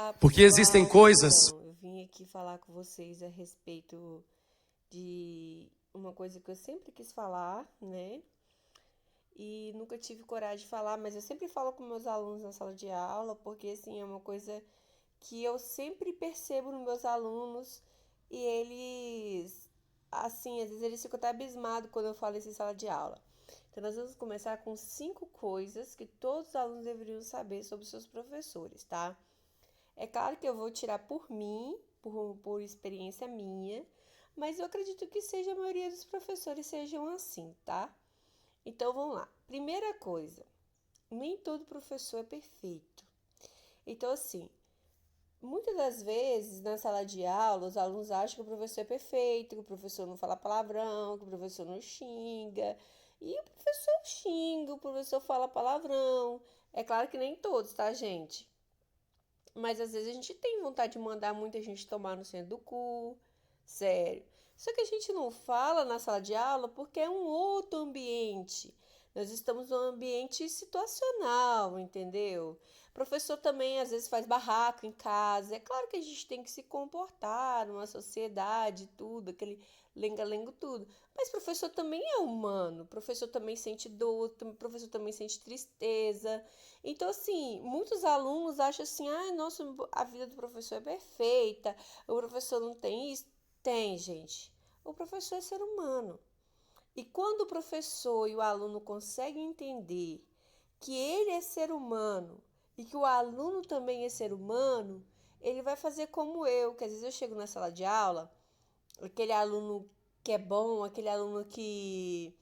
Olá, Porque existem pessoal. coisas. Então, eu vim aqui falar com vocês a respeito de uma coisa que eu sempre quis falar, né? E nunca tive coragem de falar, mas eu sempre falo com meus alunos na sala de aula, porque assim, é uma coisa que eu sempre percebo nos meus alunos e eles, assim, às vezes eles ficam até abismados quando eu falo isso em sala de aula. Então, nós vamos começar com 5 coisas que todos os alunos deveriam saber sobre seus professores, tá? É claro que eu vou tirar por mim, por experiência minha, mas eu acredito que seja a maioria dos professores sejam assim, tá? Então vamos lá. Primeira coisa, nem todo professor é perfeito. Então, assim, muitas das vezes na sala de aula, os alunos acham que o professor é perfeito, que o professor não fala palavrão, que o professor não xinga. E o professor xinga, o professor fala palavrão. É claro que nem todos, tá, gente? Mas às vezes a gente tem vontade de mandar muita gente tomar no centro do cu, sério. Só que a gente não fala na sala de aula porque é um outro ambiente. Nós estamos num ambiente situacional, entendeu? O professor também às vezes faz barraco em casa. É claro que a gente tem que se comportar numa sociedade, tudo, aquele lenga-lengo, tudo. Mas o professor também é humano. O professor também sente dor, o professor também sente tristeza. Então, assim, muitos alunos acham assim, ah, nossa, a vida do professor é perfeita, o professor não tem isso. Tem, gente. O professor é ser humano. E quando o professor e o aluno conseguem entender que ele é ser humano e que o aluno também é ser humano, ele vai fazer como eu, que às vezes eu chego na sala de aula, aquele aluno que é bom, aquele aluno que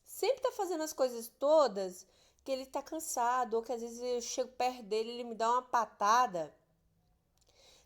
sempre tá fazendo as coisas todas, que ele tá cansado, ou que às vezes eu chego perto dele, ele me dá uma patada.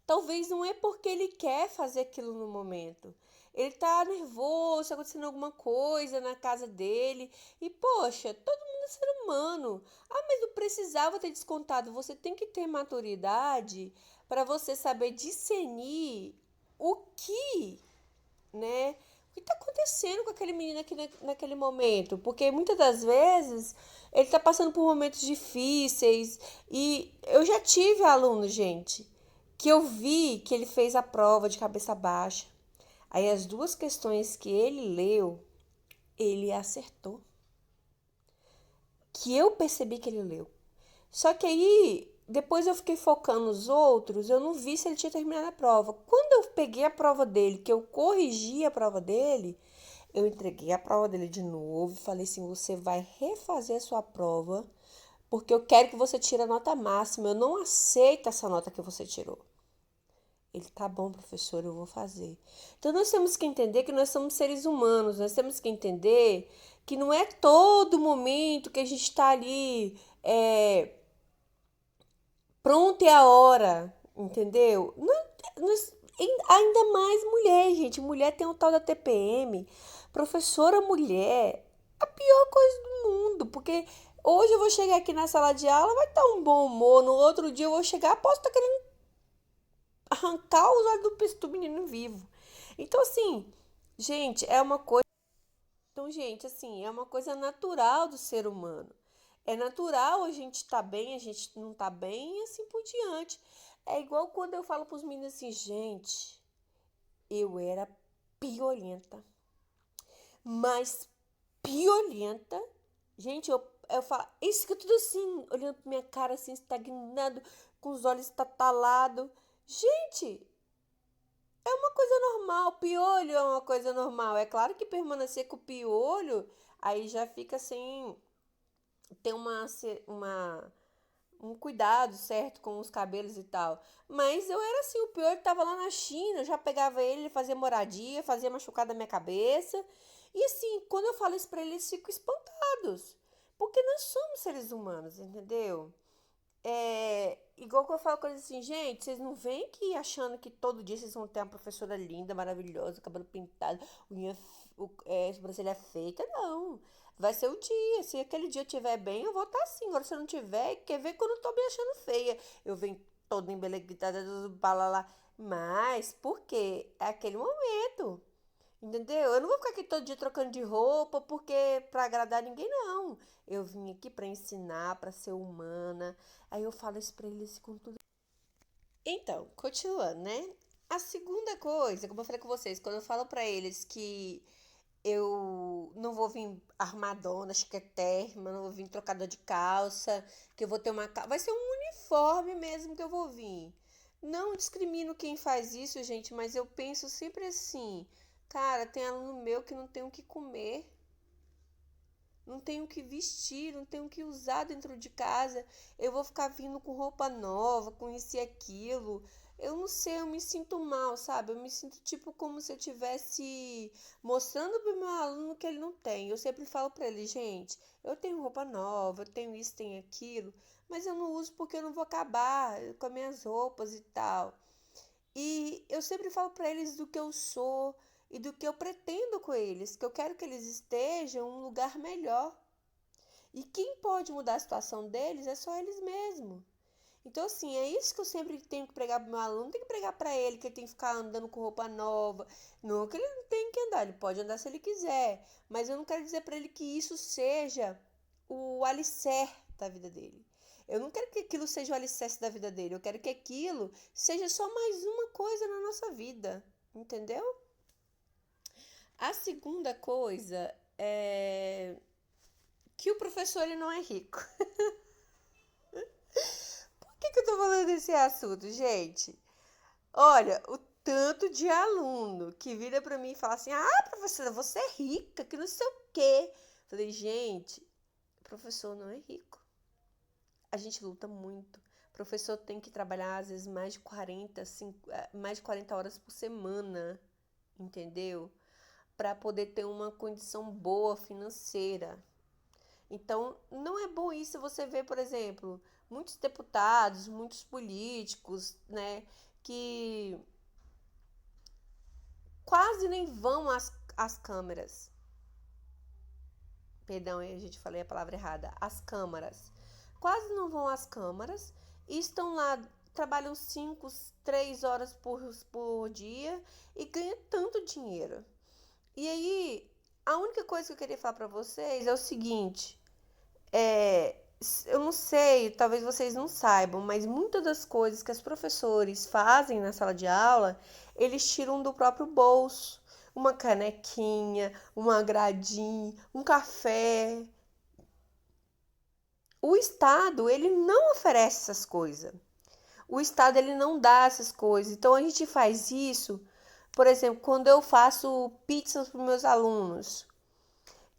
Talvez não é porque ele quer fazer aquilo no momento. Ele tá nervoso, tá acontecendo alguma coisa na casa dele. E, poxa, todo mundo é ser humano. Ah, mas não precisava ter descontado. Você tem que ter maturidade para você saber discernir o que, né? O que está acontecendo com aquele menino aqui naquele momento? Porque muitas das vezes ele está passando por momentos difíceis. E eu já tive aluno, gente, que eu vi que ele fez a prova de cabeça baixa. Aí as duas questões que ele leu, ele acertou. Que eu percebi que ele leu. Só que aí, depois eu fiquei focando nos outros, eu não vi se ele tinha terminado a prova. Quando eu peguei a prova dele, que eu corrigi a prova dele, eu entreguei a prova dele de novo e falei assim: você vai refazer a sua prova, porque eu quero que você tire a nota máxima. Eu não aceito essa nota que você tirou. Ele, tá bom, professor, eu vou fazer. Então nós temos que entender que nós somos seres humanos, nós temos que entender que não é todo momento que a gente está ali pronto é a hora, entendeu? Ainda mais mulher, gente. Mulher tem o tal da TPM. Professora mulher, a pior coisa do mundo. Porque hoje eu vou chegar aqui na sala de aula, vai estar um bom humor. No outro dia eu vou chegar, posso estar querendo arrancar os olhos do menino vivo. Então, assim, gente, é uma coisa. Então, gente, assim, é uma coisa natural do ser humano. É natural a gente tá bem, a gente não tá bem e assim por diante. É igual quando eu falo pros meninos assim, gente, eu era piolenta, mas piolenta. Gente, eu falo, isso que tudo assim, olhando pra minha cara assim, estagnado, com os olhos estatalados. Gente, é uma coisa normal, piolho é uma coisa normal. É claro que permanecer com o piolho, aí já fica assim, tem um cuidado certo com os cabelos e tal. Mas eu era assim, o piolho tava lá na China, eu já pegava ele, ele fazia moradia, fazia machucado na minha cabeça. E assim, quando eu falo isso pra eles, eles ficam espantados. Porque nós somos seres humanos, entendeu? É, igual que eu falo coisa assim, gente, vocês não vêm aqui achando que todo dia vocês vão ter uma professora linda, maravilhosa, cabelo pintado, sobrancelha feita, não. Vai ser o dia. Se aquele dia eu estiver bem, eu vou estar assim. Agora, se eu não tiver, quer ver quando eu tô me achando feia. Eu venho toda embeleguitada, balalá. Mas, por quê? É aquele momento. Entendeu? Eu não vou ficar aqui todo dia trocando de roupa porque para agradar ninguém, não. Eu vim aqui para ensinar, para ser humana. Aí eu falo isso para eles com tudo. Então, continuando, né? A segunda coisa, como eu falei com vocês, quando eu falo pra eles que eu não vou vir armadona, chiquetérrima, não vou vir trocador de calça, que eu vou ter vai ser um uniforme mesmo que eu vou vir. Não discrimino quem faz isso, gente, mas eu penso sempre assim, cara, tem aluno meu que não tem o que comer, não tenho o que vestir, não tenho o que usar dentro de casa. Eu vou ficar vindo com roupa nova, com isso e aquilo. Eu não sei, eu me sinto mal, sabe? Eu me sinto tipo como se eu tivesse mostrando pro meu aluno que ele não tem. Eu sempre falo para ele, gente, eu tenho roupa nova, eu tenho isso, tenho aquilo, mas eu não uso porque eu não vou acabar com as minhas roupas e tal. E eu sempre falo para eles do que eu sou e do que eu pretendo com eles, que eu quero que eles estejam em um lugar melhor. E quem pode mudar a situação deles é só eles mesmos. Então, assim, é isso que eu sempre tenho que pregar pro meu aluno. Não tem que pregar para ele que ele tem que ficar andando com roupa nova. Não, que ele não tem que andar. Ele pode andar se ele quiser. Mas eu não quero dizer para ele que isso seja o alicerce da vida dele. Eu não quero que aquilo seja o alicerce da vida dele. Eu quero que aquilo seja só mais uma coisa na nossa vida. Entendeu? A segunda coisa é que o professor ele não é rico. Por que eu tô falando desse assunto, gente? Olha, o tanto de aluno que vira pra mim e fala assim: ah, professora, você é rica, que não sei o quê. Falei, gente, professor não é rico. A gente luta muito. O professor tem que trabalhar, às vezes, mais de 40 horas por semana, entendeu? Para poder ter uma condição boa financeira. Então, não é bom isso você ver, por exemplo, muitos deputados, muitos políticos, né, que quase nem vão às câmeras. Perdão, a gente falei a palavra errada. As câmaras. Quase não vão às câmaras e estão lá, trabalham 5, 3 horas por dia e ganham tanto dinheiro. E aí, a única coisa que eu queria falar para vocês é o seguinte: é, eu não sei, talvez vocês não saibam, mas muitas das coisas que os professores fazem na sala de aula, eles tiram do próprio bolso. Uma canequinha, um agradinho, um café. O Estado, ele não oferece essas coisas. O Estado, ele não dá essas coisas. Então, a gente faz isso, por exemplo, quando eu faço pizzas para os meus alunos.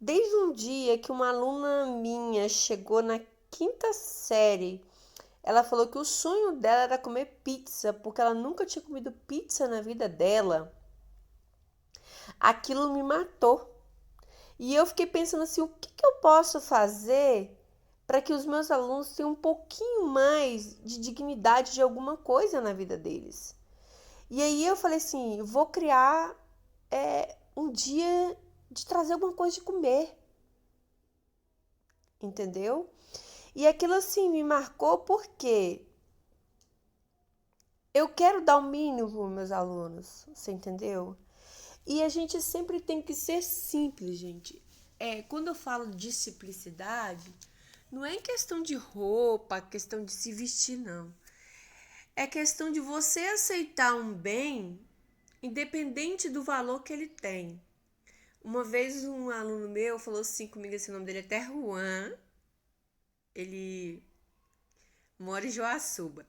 Desde um dia que uma aluna minha chegou na quinta série, ela falou que o sonho dela era comer pizza, porque ela nunca tinha comido pizza na vida dela. Aquilo me matou. E eu fiquei pensando assim, o que eu posso fazer para que os meus alunos tenham um pouquinho mais de dignidade de alguma coisa na vida deles? E aí eu falei assim, vou criar um dia de trazer alguma coisa de comer, entendeu? E aquilo assim me marcou porque eu quero dar o mínimo para os meus alunos, você entendeu? E a gente sempre tem que ser simples, gente. Quando eu falo de simplicidade, não é questão de roupa, questão de se vestir, não. É questão de você aceitar um bem independente do valor que ele tem. Uma vez um aluno meu falou assim comigo, esse nome dele é até Juan, ele mora em Joaçuba.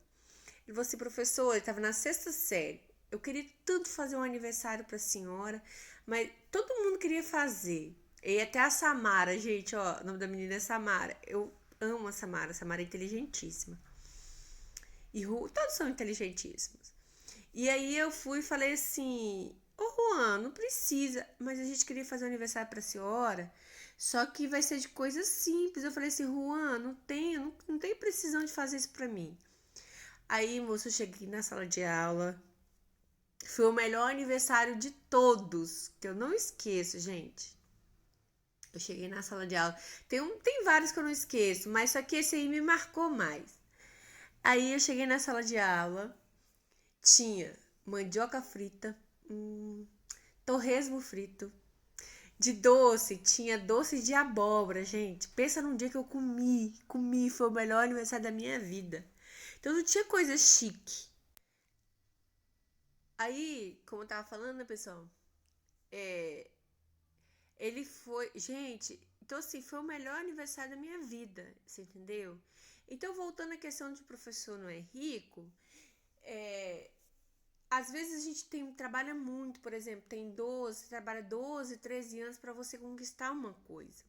Ele falou assim, professor, ele estava na sexta série. Eu queria tanto fazer um aniversário para a senhora, mas todo mundo queria fazer. E até a Samara, gente, ó, o nome da menina é Samara. Eu amo a Samara, a Samara é inteligentíssima. E todos são inteligentíssimos. E aí eu fui e falei assim, ô Juan, não precisa, mas a gente queria fazer um aniversário para a senhora, só que vai ser de coisas simples. Eu falei assim, Juan, não tem precisão de fazer isso para mim. Aí, moço, eu cheguei na sala de aula. Foi o melhor aniversário de todos, que eu não esqueço, gente. Eu cheguei na sala de aula. Tem vários que eu não esqueço, mas só que esse aí me marcou mais. Aí eu cheguei na sala de aula, tinha mandioca frita, torresmo frito. De doce, tinha doce de abóbora, gente. Pensa num dia que eu comi, foi o melhor aniversário da minha vida. Então não tinha coisa chique. Aí, como eu tava falando, né, pessoal? É, ele foi. Gente, então assim, foi o melhor aniversário da minha vida, você entendeu? Então, voltando à questão de professor não é rico, é, às vezes a gente trabalha muito, por exemplo, tem 12 trabalha 12 13 anos para você conquistar uma coisa.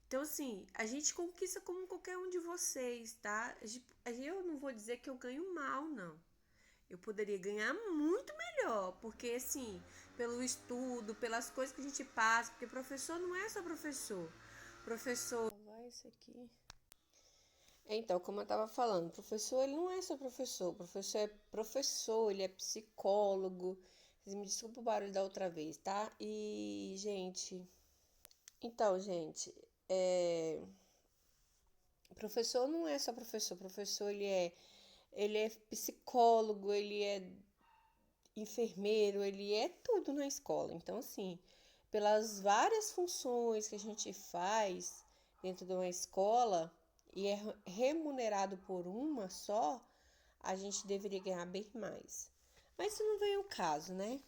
Então, assim, a gente conquista como qualquer um de vocês, tá? Eu não vou dizer que eu ganho mal, não. Eu poderia ganhar muito melhor, porque assim, pelo estudo, pelas coisas que a gente passa, porque professor não é só professor. Professor. Vai isso aqui. Então, como eu estava falando, professor, ele não é só professor. Professor é professor, ele é psicólogo. Vocês me desculpa o barulho da outra vez, tá? E, gente. Então, gente, professor não é só professor. Professor, ele é psicólogo, ele é enfermeiro, ele é tudo na escola. Então, assim, pelas várias funções que a gente faz dentro de uma escola e é remunerado por uma só, a gente deveria ganhar bem mais. Mas isso não vem ao caso, né?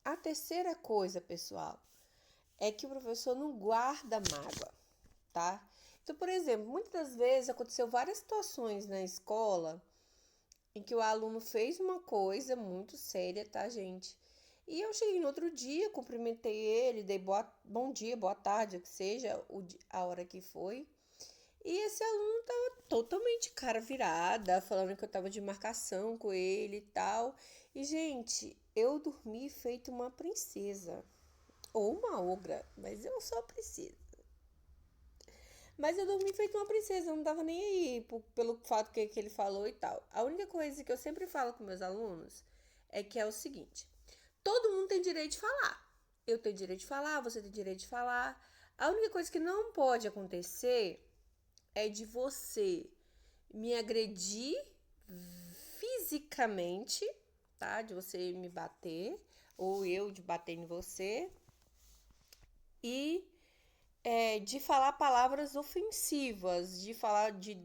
A terceira coisa, pessoal, é que o professor não guarda mágoa, tá? Então, por exemplo, muitas das vezes aconteceu várias situações na escola em que o aluno fez uma coisa muito séria, tá, gente? E eu cheguei no outro dia, cumprimentei ele, dei bom dia, boa tarde, o que seja, a hora que foi. E esse aluno tava totalmente cara virada, falando que eu tava de marcação com ele e tal. E, gente, eu dormi feito uma princesa. Ou uma ogra, mas eu sou a princesa. Mas eu dormi feito uma princesa, eu não tava nem aí pelo fato que ele falou e tal. A única coisa que eu sempre falo com meus alunos é que é o seguinte: todo mundo tem direito de falar. Eu tenho direito de falar, você tem direito de falar. A única coisa que não pode acontecer é de você me agredir fisicamente, tá? De você me bater, ou eu de bater em você, e de falar palavras ofensivas, de falar de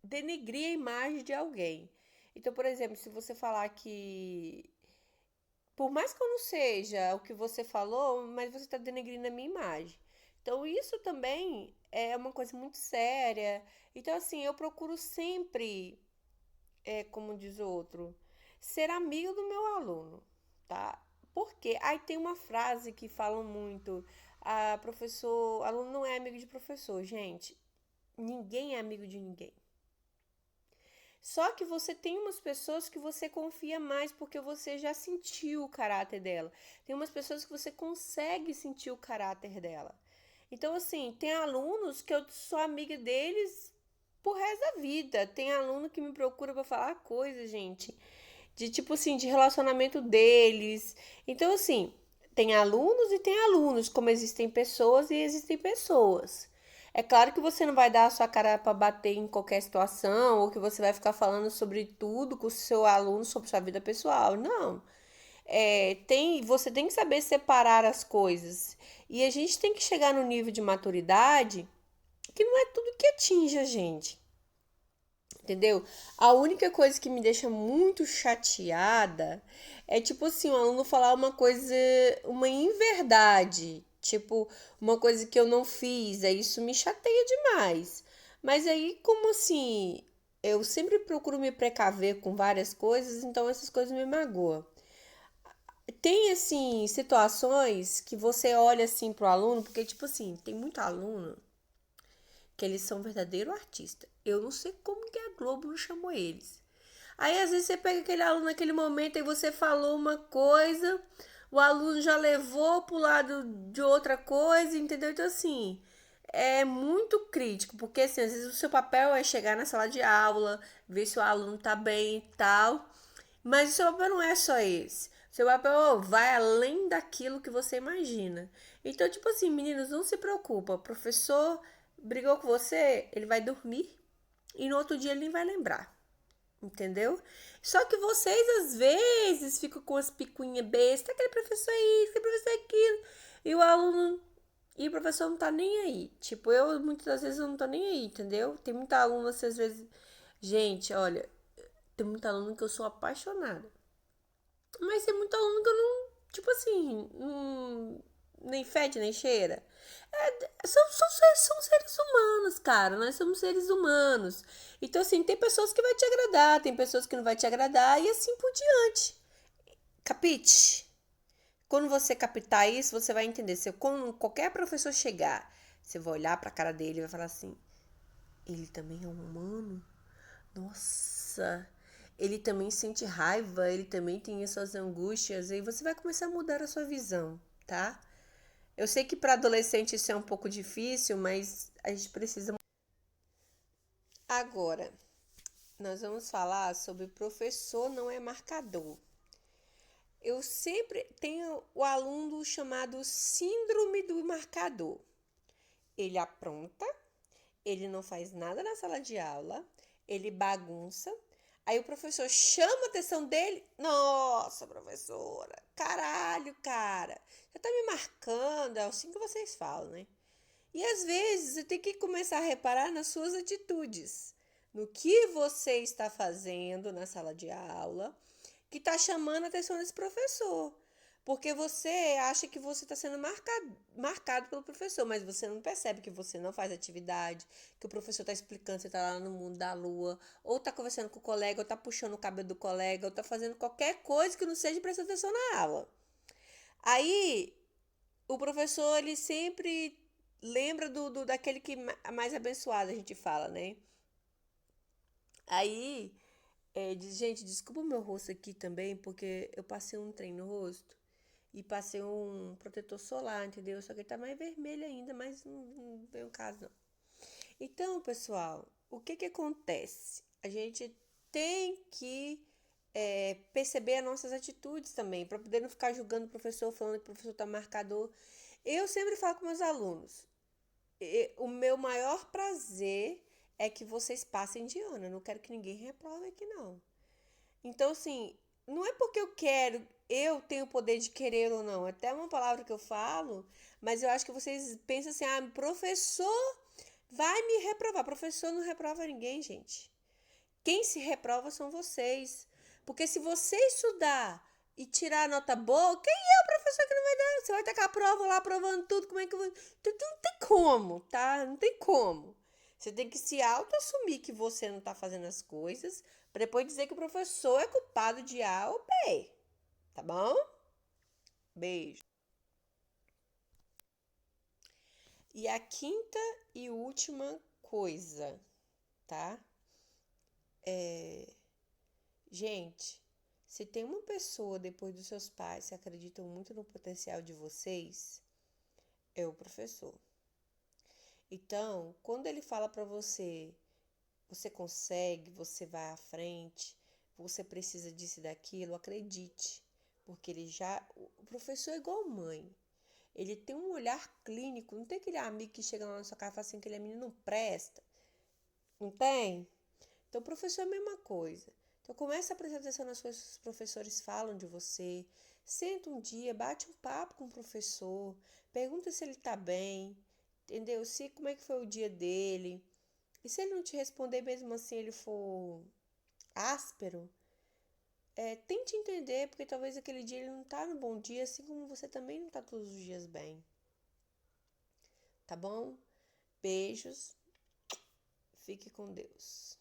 denegrir a imagem de alguém. Então, por exemplo, se você falar que, por mais que eu não seja o que você falou, mas você está denegrindo a minha imagem. Então, isso também é uma coisa muito séria. Então, assim, eu procuro sempre, como diz o outro, ser amigo do meu aluno, tá? Porque aí tem uma frase que falam muito, aluno não é amigo de professor, gente. Ninguém é amigo de ninguém. Só que você tem umas pessoas que você confia mais porque você já sentiu o caráter dela. Tem umas pessoas que você consegue sentir o caráter dela. Então, assim, tem alunos que eu sou amiga deles por resto da vida. Tem aluno que me procura para falar coisas, gente, de tipo assim, de relacionamento deles. Então, assim, tem alunos e tem alunos, como existem pessoas e existem pessoas. É claro que você não vai dar a sua cara para bater em qualquer situação, ou que você vai ficar falando sobre tudo com o seu aluno, sobre sua vida pessoal. Não. Você tem que saber separar as coisas. E a gente tem que chegar no nível de maturidade que não é tudo que atinge a gente. Entendeu? A única coisa que me deixa muito chateada é tipo assim, o aluno falar uma coisa, uma inverdade, tipo, uma coisa que eu não fiz, aí isso me chateia demais. Mas aí, como assim, eu sempre procuro me precaver com várias coisas, então essas coisas me magoam. Tem assim situações que você olha assim pro aluno, porque tipo assim, tem muito aluno que eles são verdadeiro artista. Eu não sei como que a Globo não chamou eles. Aí às vezes você pega aquele aluno naquele momento e você falou uma coisa, o aluno já levou pro lado de outra coisa, entendeu? Então assim, é muito crítico, porque assim, às vezes o seu papel é chegar na sala de aula, ver se o aluno tá bem e tal, mas o seu papel não é só esse. O seu papel vai além daquilo que você imagina. Então, tipo assim, meninos, não se preocupa. O professor brigou com você, ele vai dormir e no outro dia ele nem vai lembrar. Entendeu? Só que vocês às vezes ficam com as picuinhas bestas, aquele professor é isso, aquele professor é aquilo, e o aluno e o professor não tá nem aí. Tipo, eu muitas das vezes eu não tô nem aí, entendeu? Tem muita aluna assim, às vezes. Gente, olha, tem muita aluna que eu sou apaixonada. Mas tem muito aluno que eu não, tipo assim, nem fede nem cheira. São seres humanos, cara. Nós somos seres humanos. Então, assim, tem pessoas que vai te agradar, tem pessoas que não vai te agradar e assim por diante. Capite? Quando você captar isso, você vai entender. Se quando qualquer professor chegar, você vai olhar pra cara dele e vai falar assim: ele também é um humano? Nossa, ele também sente raiva, ele também tem as suas angústias, e você vai começar a mudar a sua visão, tá? Eu sei que para adolescente isso é um pouco difícil, mas a gente precisa. Agora, nós vamos falar sobre professor não é marcador. Eu sempre tenho o aluno chamado síndrome do marcador. Ele apronta, ele não faz nada na sala de aula, ele bagunça. Aí o professor chama a atenção dele. Nossa, professora, caralho, cara, já tá me marcando. É assim que vocês falam, né? E às vezes você tem que começar a reparar nas suas atitudes, no que você está fazendo na sala de aula, que está chamando a atenção desse professor. Porque você acha que você está sendo marcado pelo professor, mas você não percebe que você não faz atividade, que o professor está explicando, você está lá no mundo da lua, ou está conversando com o colega, ou está puxando o cabelo do colega, ou está fazendo qualquer coisa que não seja prestar atenção na aula. Aí, o professor, ele sempre lembra daquele que é mais abençoado, a gente fala, né? Aí, diz, gente, desculpa o meu rosto aqui também, porque eu passei um trem no rosto e passei um protetor solar, entendeu? Só que ele tá mais vermelho ainda, mas não vem o caso, não. Então, pessoal, o que que acontece? A gente tem que perceber as nossas atitudes também, para poder não ficar julgando o professor, falando que o professor tá marcador. Eu sempre falo com meus alunos, o meu maior prazer é que vocês passem de ano. Eu não quero que ninguém reprove aqui, não. Então, assim, não é porque eu tenho o poder de querer ou não. É até uma palavra que eu falo, mas eu acho que vocês pensam assim: ah, professor vai me reprovar. Professor não reprova ninguém, gente. Quem se reprova são vocês. Porque se você estudar e tirar a nota boa, quem é o professor que não vai dar? Você vai tacar a prova lá, aprovando tudo, como é que eu vou... Não tem como, tá? Não tem como. Você tem que se auto-assumir que você não tá fazendo as coisas, para depois dizer que o professor é culpado de A ou B, tá bom? Beijo. E a quinta e última coisa, tá? Gente, se tem uma pessoa depois dos seus pais que acreditam muito no potencial de vocês, é o professor. Então, quando ele fala para você, você consegue, você vai à frente, você precisa disso e daquilo, acredite, porque ele já, o professor é igual mãe. Ele tem um olhar clínico, não tem aquele amigo que chega lá na sua casa e fala assim, aquele menino não presta, não tem? Então, o professor é a mesma coisa. Então, comece a prestar atenção nas coisas que os professores falam de você. Senta um dia, bate um papo com o professor, pergunta se ele está bem, entendeu? Se como é que foi o dia dele. E se ele não te responder, mesmo assim ele for áspero, tente entender, porque talvez aquele dia ele não está no bom dia, assim como você também não está todos os dias bem. Tá bom? Beijos. Fique com Deus.